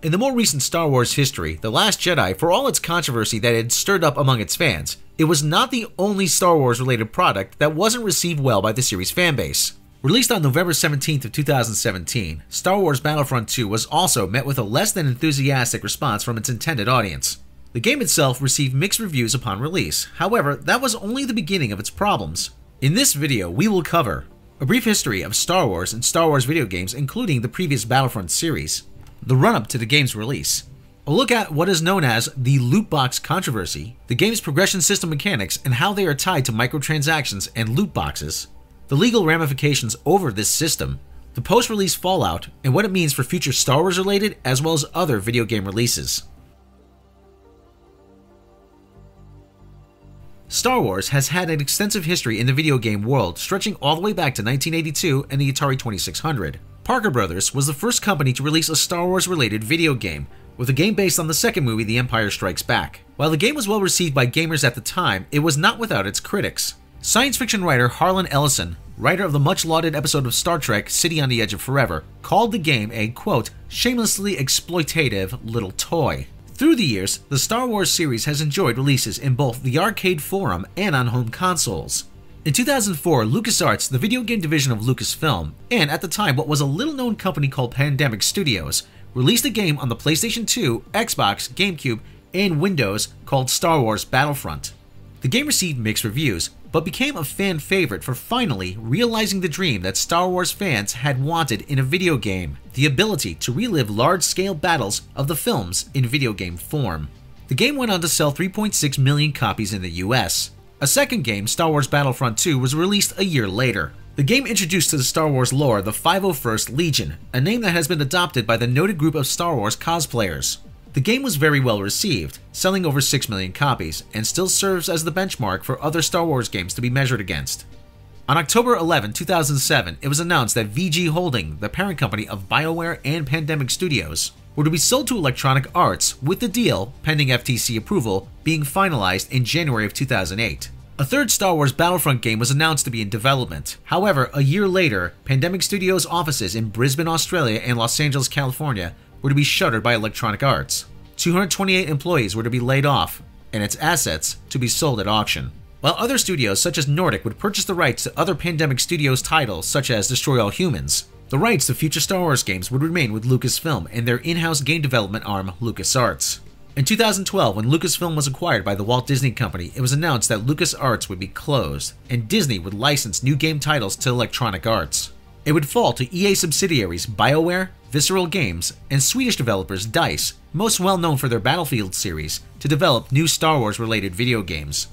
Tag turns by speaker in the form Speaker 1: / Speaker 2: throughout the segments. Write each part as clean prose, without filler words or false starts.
Speaker 1: In the more recent Star Wars history, The Last Jedi, for all its controversy that it had stirred up among its fans, it was not the only Star Wars related product that wasn't received well by the series fanbase. Released on November 17th of 2017, Star Wars Battlefront II was also met with a less than enthusiastic response from its intended audience. The game itself received mixed reviews upon release, however, that was only the beginning of its problems. In this video, we will cover a brief history of Star Wars and Star Wars video games, including the previous Battlefront series, the run-up to the game's release, a look at what is known as the lootbox controversy, the game's progression system mechanics and how they are tied to microtransactions and loot boxes, the legal ramifications over this system, the post-release fallout, and what it means for future Star Wars related as well as other video game releases. Star Wars has had an extensive history in the video game world, stretching all the way back to 1982 and the Atari 2600. Parker Brothers was the first company to release a Star Wars related video game, with a game based on the second movie, The Empire Strikes Back. While the game was well received by gamers at the time, it was not without its critics. Science fiction writer Harlan Ellison, writer of the much-lauded episode of Star Trek, City on the Edge of Forever, called the game a, quote, shamelessly exploitative little toy. Through the years, the Star Wars series has enjoyed releases in both the arcade forum and on home consoles. In 2004, LucasArts, the video game division of Lucasfilm, and at the time what was a little-known company called Pandemic Studios, released a game on the PlayStation 2, Xbox, GameCube, and Windows called Star Wars Battlefront. The game received mixed reviews, but became a fan favorite for finally realizing the dream that Star Wars fans had wanted in a video game, the ability to relive large-scale battles of the films in video game form. The game went on to sell 3.6 million copies in the US. A second game, Star Wars Battlefront II, was released a year later. The game introduced to the Star Wars lore the 501st Legion, a name that has been adopted by the noted group of Star Wars cosplayers. The game was very well received, selling over 6 million copies, and still serves as the benchmark for other Star Wars games to be measured against. On October 11, 2007, it was announced that VG Holding, the parent company of BioWare and Pandemic Studios, were to be sold to Electronic Arts, with the deal, pending FTC approval, being finalized in January of 2008. A third Star Wars Battlefront game was announced to be in development. However, a year later, Pandemic Studios' offices in Brisbane, Australia and Los Angeles, California were to be shuttered by Electronic Arts. 228 employees were to be laid off, and its assets to be sold at auction. While other studios such as Nordic would purchase the rights to other Pandemic Studios titles such as Destroy All Humans, the rights to future Star Wars games would remain with Lucasfilm and their in-house game development arm, LucasArts. In 2012, when Lucasfilm was acquired by the Walt Disney Company, it was announced that LucasArts would be closed, and Disney would license new game titles to Electronic Arts. It would fall to EA subsidiaries BioWare, Visceral Games, and Swedish developers DICE, most well known for their Battlefield series, to develop new Star Wars related video games.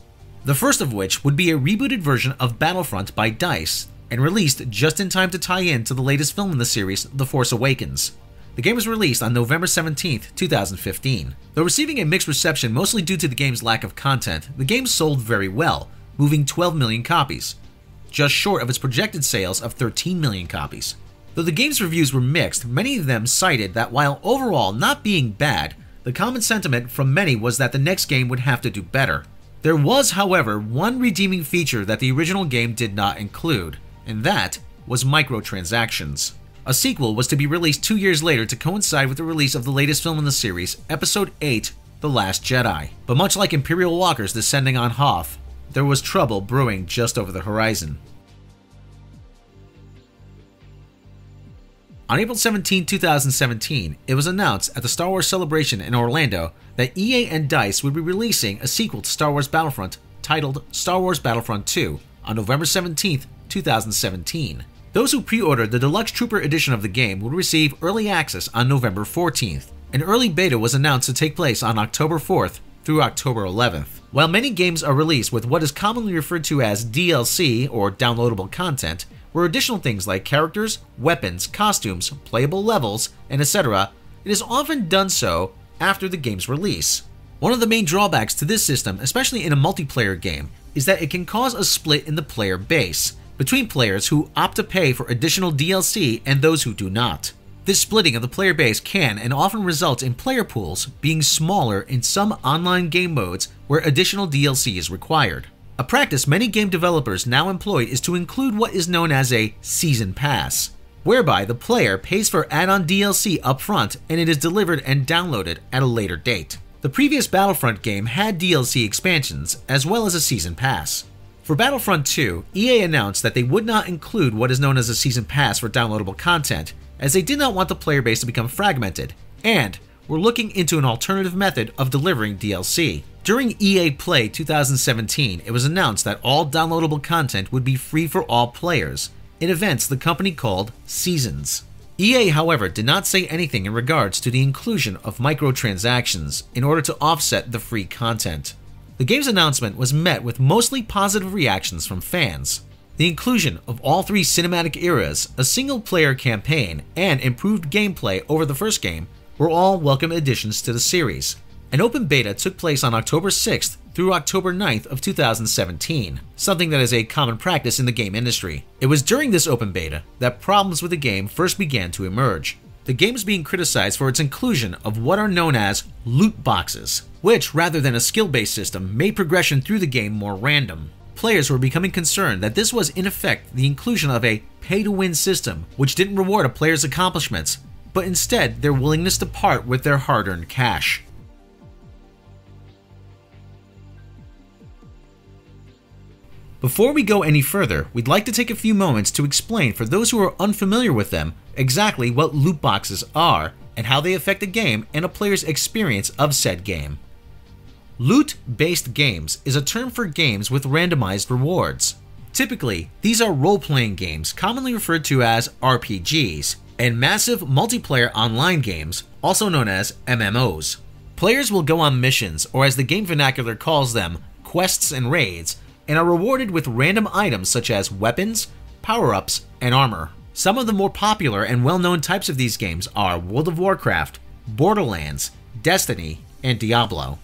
Speaker 1: The first of which would be a rebooted version of Battlefront by DICE, and released just in time to tie in to the latest film in the series, The Force Awakens. The game was released on November 17, 2015. Though receiving a mixed reception mostly due to the game's lack of content, the game sold very well, moving 12 million copies, just short of its projected sales of 13 million copies. Though the game's reviews were mixed, many of them cited that while overall not being bad, the common sentiment from many was that the next game would have to do better. There was, however, one redeeming feature that the original game did not include, and that was microtransactions. A sequel was to be released 2 years later to coincide with the release of the latest film in the series, Episode 8, The Last Jedi. But much like Imperial walkers descending on Hoth, there was trouble brewing just over the horizon. On April 17, 2017, it was announced at the Star Wars Celebration in Orlando that EA and DICE would be releasing a sequel to Star Wars Battlefront titled Star Wars Battlefront II on November 17, 2017. Those who pre-ordered the Deluxe Trooper edition of the game would receive early access on November 14th. An early beta was announced to take place on October 4th through October 11th. While many games are released with what is commonly referred to as DLC, or downloadable content, where additional things like characters, weapons, costumes, playable levels, and etc., it is often done so after the game's release. One of the main drawbacks to this system, especially in a multiplayer game, is that it can cause a split in the player base, between players who opt to pay for additional DLC and those who do not. This splitting of the player base can and often results in player pools being smaller in some online game modes where additional DLC is required. A practice many game developers now employ is to include what is known as a Season Pass. whereby the player pays for add-on DLC upfront and it is delivered and downloaded at a later date. The previous Battlefront game had DLC expansions, as well as a Season Pass. For Battlefront 2, EA announced that they would not include what is known as a Season Pass for downloadable content, as they did not want the player base to become fragmented, and were looking into an alternative method of delivering DLC. During EA Play 2017, it was announced that all downloadable content would be free for all players, in events the company called Seasons. EA, however, did not say anything in regards to the inclusion of microtransactions in order to offset the free content. The game's announcement was met with mostly positive reactions from fans. The inclusion of all three cinematic eras, a single-player campaign, and improved gameplay over the first game were all welcome additions to the series. An open beta took place on October 6th through October 9th of 2017, something that is a common practice in the game industry. It was during this open beta that problems with the game first began to emerge. The game is being criticized for its inclusion of what are known as loot boxes, which, rather than a skill-based system, made progression through the game more random. Players were becoming concerned that this was in effect the inclusion of a pay-to-win system, which didn't reward a player's accomplishments, but instead their willingness to part with their hard-earned cash. Before we go any further, we'd like to take a few moments to explain for those who are unfamiliar with them exactly what loot boxes are and how they affect a game and a player's experience of said game. Loot-based games is a term for games with randomized rewards. Typically, these are role-playing games commonly referred to as RPGs, and massive multiplayer online games, also known as MMOs. Players will go on missions, or as the game vernacular calls them, quests and raids, and are rewarded with random items such as weapons, power-ups, and armor. Some of the more popular and well-known types of these games are World of Warcraft, Borderlands, Destiny, and Diablo.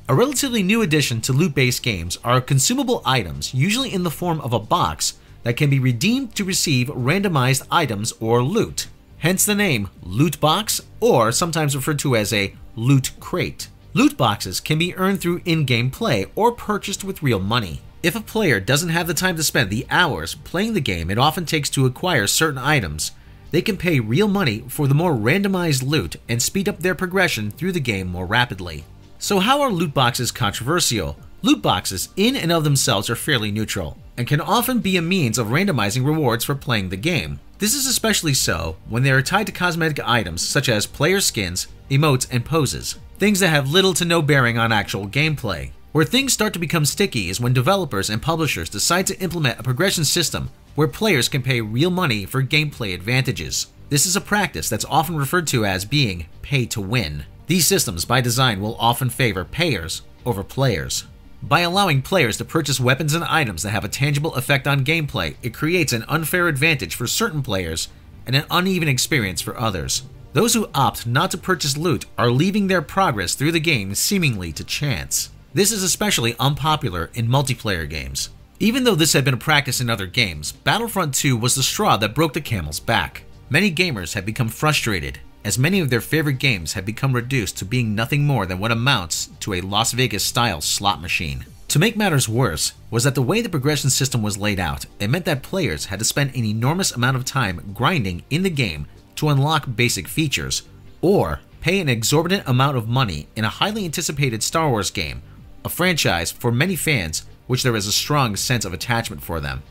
Speaker 1: A relatively new addition to loot-based games are consumable items, usually in the form of a box, that can be redeemed to receive randomized items or loot. Hence the name loot box, or sometimes referred to as a loot crate. Loot boxes can be earned through in-game play or purchased with real money. If a player doesn't have the time to spend the hours playing the game it often takes to acquire certain items, they can pay real money for the more randomized loot and speed up their progression through the game more rapidly. So how are loot boxes controversial? Loot boxes in and of themselves are fairly neutral, and can often be a means of randomizing rewards for playing the game. This is especially so when they are tied to cosmetic items such as player skins, emotes, and poses, things that have little to no bearing on actual gameplay. Where things start to become sticky is when developers and publishers decide to implement a progression system where players can pay real money for gameplay advantages. This is a practice that's often referred to as being pay to win. These systems by design will often favor payers over players. By allowing players to purchase weapons and items that have a tangible effect on gameplay, it creates an unfair advantage for certain players and an uneven experience for others. Those who opt not to purchase loot are leaving their progress through the game seemingly to chance. This is especially unpopular in multiplayer games. Even though this had been a practice in other games, Battlefront 2 was the straw that broke the camel's back. Many gamers had become frustrated, as many of their favorite games had become reduced to being nothing more than what amounts to a Las Vegas-style slot machine. To make matters worse was that the way the progression system was laid out, it meant that players had to spend an enormous amount of time grinding in the game to unlock basic features, or pay an exorbitant amount of money in a highly anticipated Star Wars game, a franchise for many fans which there is a strong sense of attachment for them.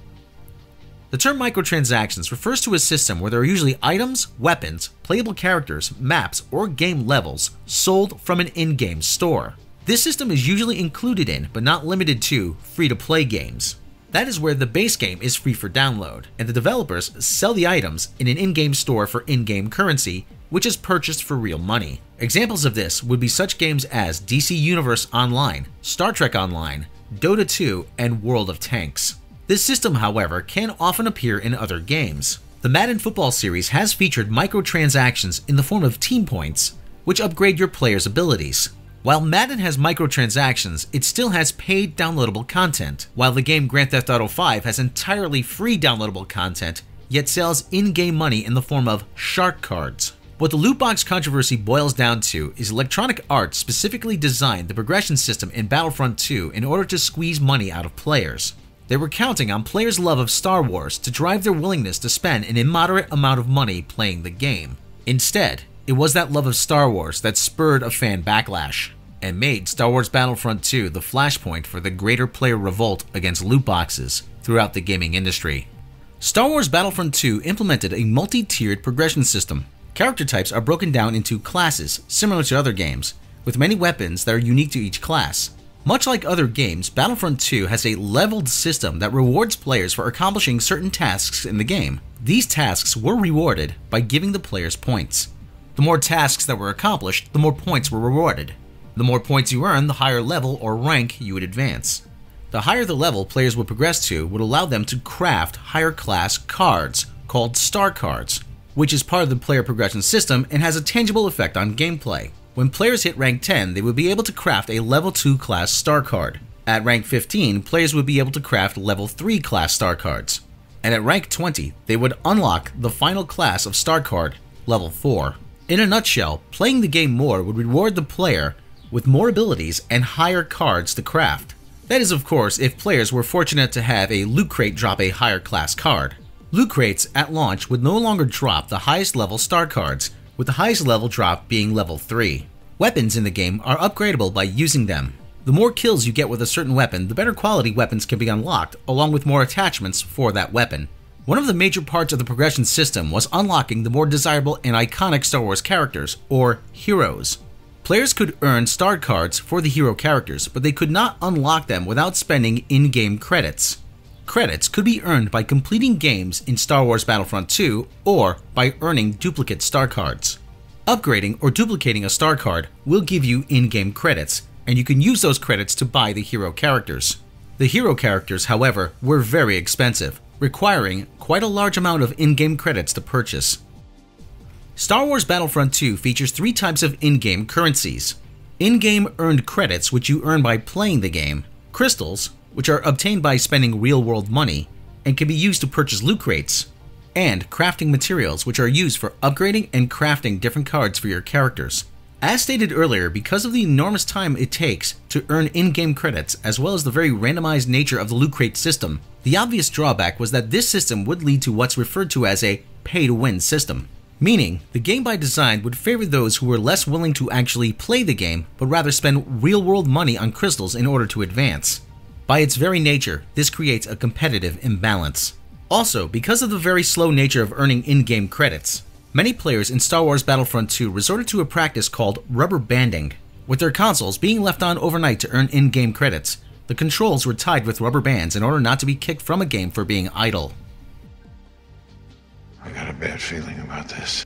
Speaker 1: The term microtransactions refers to a system where there are usually items, weapons, playable characters, maps, or game levels sold from an in-game store. This system is usually included in, but not limited to, free-to-play games. That is where the base game is free for download, and the developers sell the items in an in-game store for in-game currency, which is purchased for real money. Examples of this would be such games as DC Universe Online, Star Trek Online, Dota 2, and World of Tanks. This system, however, can often appear in other games. The Madden football series has featured microtransactions in the form of team points, which upgrade your players' abilities. While Madden has microtransactions, it still has paid downloadable content, while the game Grand Theft Auto V has entirely free downloadable content, yet sells in-game money in the form of shark cards. What the loot box controversy boils down to is Electronic Arts specifically designed the progression system in Battlefront 2 in order to squeeze money out of players. They were counting on players' love of Star Wars to drive their willingness to spend an immoderate amount of money playing the game. Instead, it was that love of Star Wars that spurred a fan backlash and made Star Wars Battlefront II the flashpoint for the greater player revolt against loot boxes throughout the gaming industry. Star Wars Battlefront II implemented a multi-tiered progression system. Character types are broken down into classes, similar to other games, with many weapons that are unique to each class. Much like other games, Battlefront 2 has a leveled system that rewards players for accomplishing certain tasks in the game. These tasks were rewarded by giving the players points. The more tasks that were accomplished, the more points were rewarded. The more points you earn, the higher level or rank you would advance. The higher the level players would progress to would allow them to craft higher class cards, called star cards, which is part of the player progression system and has a tangible effect on gameplay. When players hit rank 10, they would be able to craft a level 2 class star card. At rank 15, players would be able to craft level 3 class star cards. And at rank 20, they would unlock the final class of star card, level 4. In a nutshell, playing the game more would reward the player with more abilities and higher cards to craft. That is, of course, if players were fortunate to have a loot crate drop a higher class card. Loot crates at launch would no longer drop the highest level star cards, with the highest level drop being level 3. Weapons in the game are upgradable by using them. The more kills you get with a certain weapon, the better quality weapons can be unlocked, along with more attachments for that weapon. One of the major parts of the progression system was unlocking the more desirable and iconic Star Wars characters, or heroes. Players could earn star cards for the hero characters, but they could not unlock them without spending in-game credits. Credits could be earned by completing games in Star Wars Battlefront 2 or by earning duplicate star cards. Upgrading or duplicating a star card will give you in-game credits, and you can use those credits to buy the hero characters. The hero characters, however, were very expensive, requiring quite a large amount of in-game credits to purchase. Star Wars Battlefront 2 features 3 types of in-game currencies. In-game earned credits, which you earn by playing the game, crystals, which are obtained by spending real-world money and can be used to purchase loot crates, and crafting materials, which are used for upgrading and crafting different cards for your characters. As stated earlier, because of the enormous time it takes to earn in-game credits, as well as the very randomized nature of the loot crate system, the obvious drawback was that this system would lead to what's referred to as a pay-to-win system. Meaning, the game by design would favor those who were less willing to actually play the game, but rather spend real-world money on crystals in order to advance. By its very nature, this creates a competitive imbalance. Also, because of the very slow nature of earning in-game credits, many players in Star Wars Battlefront 2 resorted to a practice called rubber banding. With their consoles being left on overnight to earn in-game credits, the controls were tied with rubber bands in order not to be kicked from a game for being idle.
Speaker 2: I got a bad feeling about this.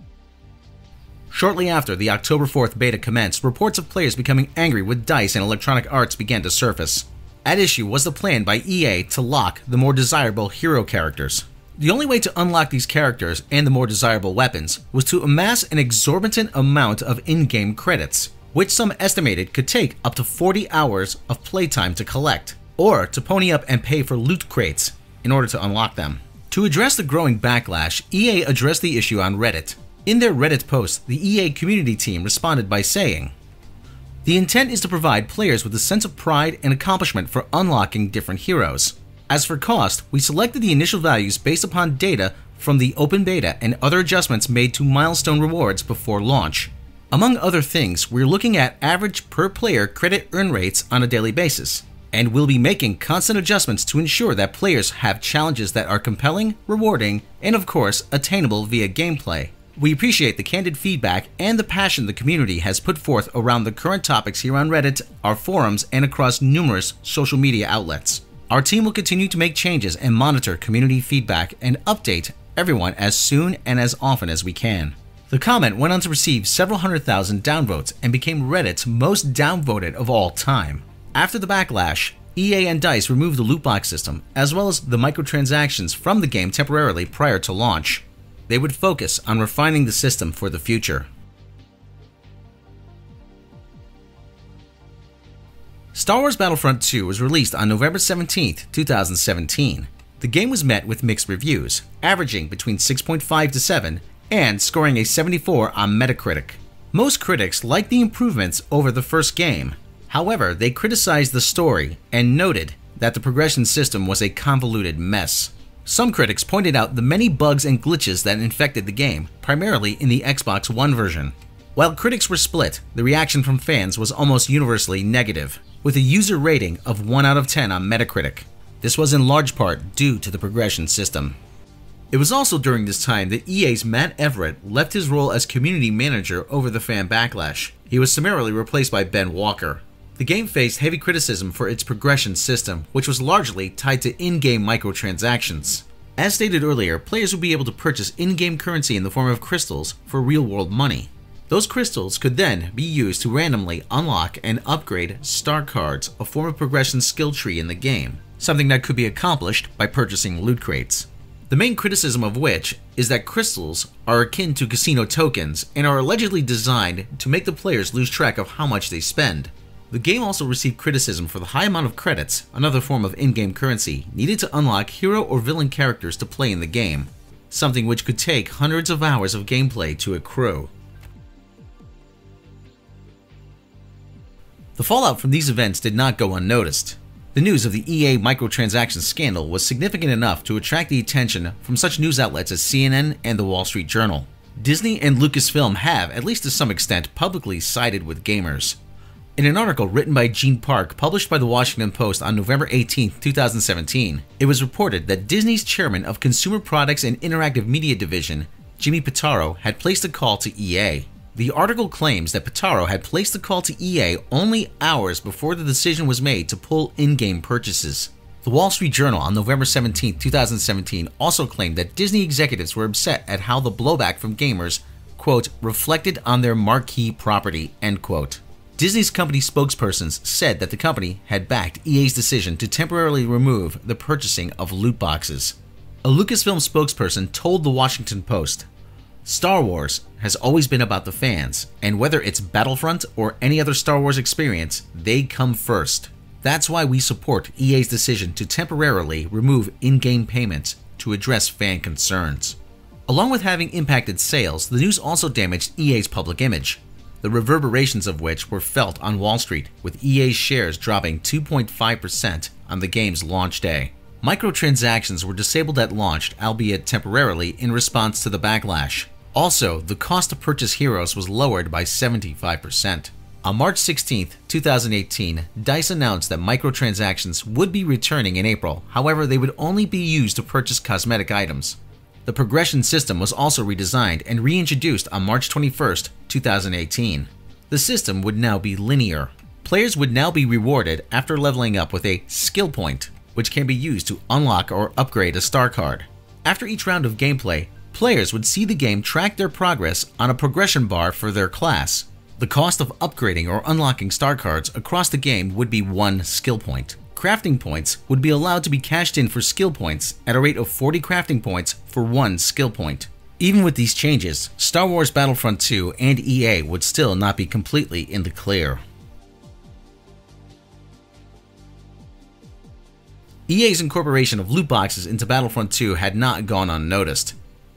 Speaker 1: Shortly after the October 4th beta commenced, reports of players becoming angry with DICE and Electronic Arts began to surface. At issue was the plan by EA to lock the more desirable hero characters. The only way to unlock these characters and the more desirable weapons was to amass an exorbitant amount of in-game credits, which some estimated could take up to 40 hours of playtime to collect, or to pony up and pay for loot crates in order to unlock them. To address the growing backlash, EA addressed the issue on Reddit. In their Reddit post, the EA community team responded by saying, "The intent is to provide players with a sense of pride and accomplishment for unlocking different heroes. As for cost, we selected the initial values based upon data from the open beta and other adjustments made to milestone rewards before launch. Among other things, we're looking at average per player credit earn rates on a daily basis, and we'll be making constant adjustments to ensure that players have challenges that are compelling, rewarding, and of course, attainable via gameplay. We appreciate the candid feedback and the passion the community has put forth around the current topics here on Reddit, our forums, and across numerous social media outlets. Our team will continue to make changes and monitor community feedback and update everyone as soon and as often as we can." The comment went on to receive several 100,000 downvotes and became Reddit's most downvoted of all time. After the backlash, EA and DICE removed the loot box system, as well as the microtransactions from the game temporarily prior to launch. They would focus on refining the system for the future. Star Wars Battlefront 2 was released on November 17, 2017. The game was met with mixed reviews, averaging between 6.5 to 7 and scoring a 74 on Metacritic. Most critics liked the improvements over the first game. However, they criticized the story and noted that the progression system was a convoluted mess. Some critics pointed out the many bugs and glitches that infected the game, primarily in the Xbox One version. While critics were split, the reaction from fans was almost universally negative, with a user rating of 1 out of 10 on Metacritic. This was in large part due to the progression system. It was also during this time that EA's Matt Everett left his role as community manager over the fan backlash. He was summarily replaced by Ben Walker. The game faced heavy criticism for its progression system, which was largely tied to in-game microtransactions. As stated earlier, players would be able to purchase in-game currency in the form of crystals for real-world money. Those crystals could then be used to randomly unlock and upgrade star cards, a form of progression skill tree in the game, something that could be accomplished by purchasing loot crates. The main criticism of which is that crystals are akin to casino tokens and are allegedly designed to make the players lose track of how much they spend. The game also received criticism for the high amount of credits, another form of in-game currency, needed to unlock hero or villain characters to play in the game, something which could take hundreds of hours of gameplay to accrue. The fallout from these events did not go unnoticed. The news of the EA microtransaction scandal was significant enough to attract the attention from such news outlets as CNN and the Wall Street Journal. Disney and Lucasfilm have, at least to some extent, publicly sided with gamers. In an article written by Gene Park published by the Washington Post on November 18, 2017, it was reported that Disney's chairman of Consumer Products and Interactive Media Division, Jimmy Pitaro, had placed a call to EA. The article claims that Pitaro had placed the call to EA only hours before the decision was made to pull in-game purchases. The Wall Street Journal on November 17, 2017 also claimed that Disney executives were upset at how the blowback from gamers, quote, reflected on their marquee property, end quote. Disney's company spokespersons said that the company had backed EA's decision to temporarily remove the purchasing of loot boxes. A Lucasfilm spokesperson told the Washington Post, "Star Wars has always been about the fans, and whether it's Battlefront or any other Star Wars experience, they come first. That's why we support EA's decision to temporarily remove in-game payments to address fan concerns." Along with having impacted sales, the news also damaged EA's public image, the reverberations of which were felt on Wall Street, with EA's shares dropping 2.5% on the game's launch day. Microtransactions were disabled at launch, albeit temporarily, in response to the backlash. Also, the cost to purchase heroes was lowered by 75%. On March 16, 2018, DICE announced that microtransactions would be returning in April, however they would only be used to purchase cosmetic items. The progression system was also redesigned and reintroduced on March 21, 2018. The system would now be linear. Players would now be rewarded after leveling up with a skill point, which can be used to unlock or upgrade a star card. After each round of gameplay, players would see the game track their progress on a progression bar for their class. The cost of upgrading or unlocking star cards across the game would be 1 skill point. Crafting points would be allowed to be cashed in for skill points at a rate of 40 crafting points for 1 skill point. Even with these changes, Star Wars Battlefront II and EA would still not be completely in the clear. EA's incorporation of loot boxes into Battlefront II had not gone unnoticed.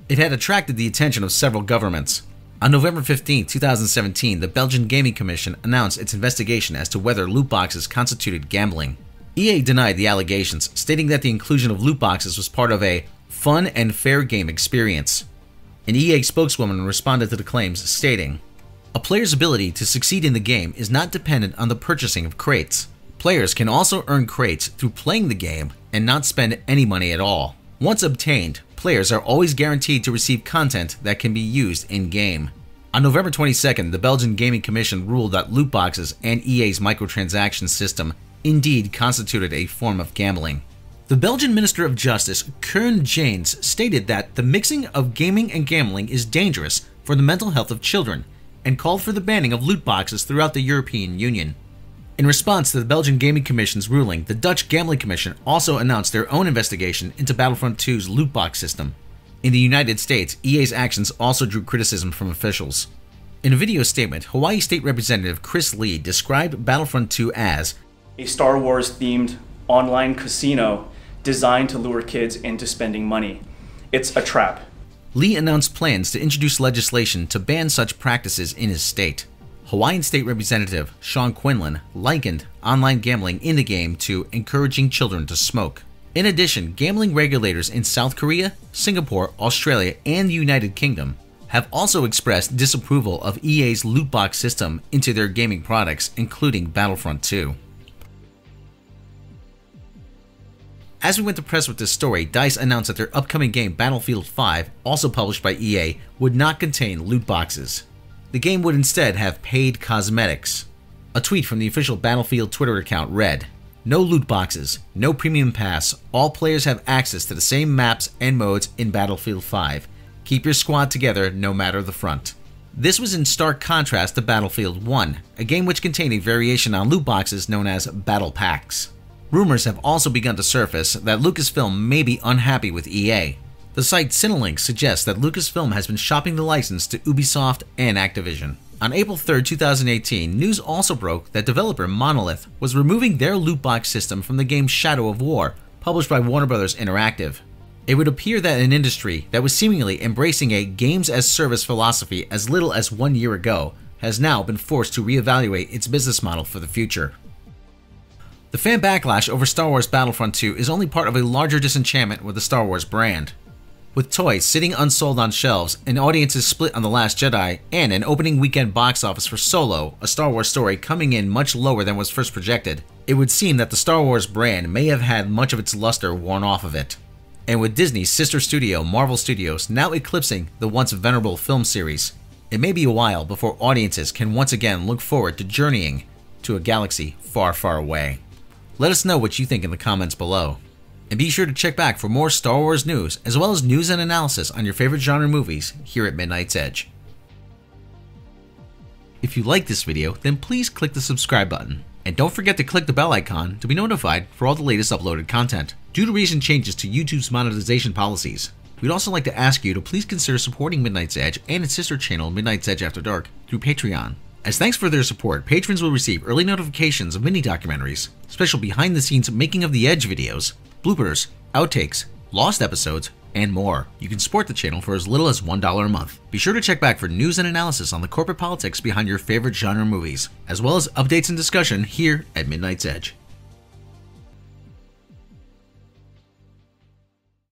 Speaker 1: It had attracted the attention of several governments. On November 15, 2017, the Belgian Gaming Commission announced its investigation as to whether loot boxes constituted gambling. EA denied the allegations, stating that the inclusion of loot boxes was part of a fun and fair game experience. An EA spokeswoman responded to the claims, stating, "A player's ability to succeed in the game is not dependent on the purchasing of crates. Players can also earn crates through playing the game and not spend any money at all. Once obtained, players are always guaranteed to receive content that can be used in-game." On November 22nd, the Belgian Gaming Commission ruled that loot boxes and EA's microtransaction system indeed constituted a form of gambling. The Belgian Minister of Justice, Koen Jaens, stated that the mixing of gaming and gambling is dangerous for the mental health of children and called for the banning of loot boxes throughout the European Union. In response to the Belgian Gaming Commission's ruling, the Dutch Gambling Commission also announced their own investigation into Battlefront II's loot box system. In the United States, EA's actions also drew criticism from officials. In a video statement, Hawaii State Representative Chris Lee described Battlefront II as
Speaker 3: a Star Wars-themed online casino designed to lure kids into spending money. It's a trap.
Speaker 1: Lee announced plans to introduce legislation to ban such practices in his state. Hawaiian State Representative Sean Quinlan likened online gambling in the game to encouraging children to smoke. In addition, gambling regulators in South Korea, Singapore, Australia, and the United Kingdom have also expressed disapproval of EA's lootbox system into their gaming products, including Battlefront 2. As we went to press with this story, DICE announced that their upcoming game Battlefield 5, also published by EA, would not contain loot boxes. The game would instead have paid cosmetics. A tweet from the official Battlefield Twitter account read, "No loot boxes, no premium pass, all players have access to the same maps and modes in Battlefield 5. Keep your squad together no matter the front." This was in stark contrast to Battlefield 1, a game which contained a variation on loot boxes known as Battle Packs. Rumors have also begun to surface that Lucasfilm may be unhappy with EA. The site Cinelinx suggests that Lucasfilm has been shopping the license to Ubisoft and Activision. On April 3, 2018, news also broke that developer Monolith was removing their loot box system from the game Shadow of War, published by Warner Bros. Interactive. It would appear that an industry that was seemingly embracing a games-as-service philosophy as little as 1 year ago has now been forced to reevaluate its business model for the future. The fan backlash over Star Wars Battlefront II is only part of a larger disenchantment with the Star Wars brand. With toys sitting unsold on shelves, and audiences split on The Last Jedi, and an opening weekend box office for Solo, a Star Wars story coming in much lower than was first projected, it would seem that the Star Wars brand may have had much of its luster worn off of it. And with Disney's sister studio, Marvel Studios, now eclipsing the once venerable film series, it may be a while before audiences can once again look forward to journeying to a galaxy far, far away. Let us know what you think in the comments below. And be sure to check back for more Star Wars news, as well as news and analysis on your favorite genre movies here at Midnight's Edge. If you like this video, then please click the subscribe button. And don't forget to click the bell icon to be notified for all the latest uploaded content. Due to recent changes to YouTube's monetization policies, we'd also like to ask you to please consider supporting Midnight's Edge and its sister channel Midnight's Edge After Dark through Patreon. As thanks for their support, patrons will receive early notifications of mini-documentaries, special behind-the-scenes making of the Edge videos, bloopers, outtakes, lost episodes, and more. You can support the channel for as little as $1 a month. Be sure to check back for news and analysis on the corporate politics behind your favorite genre movies, as well as updates and discussion here at Midnight's Edge.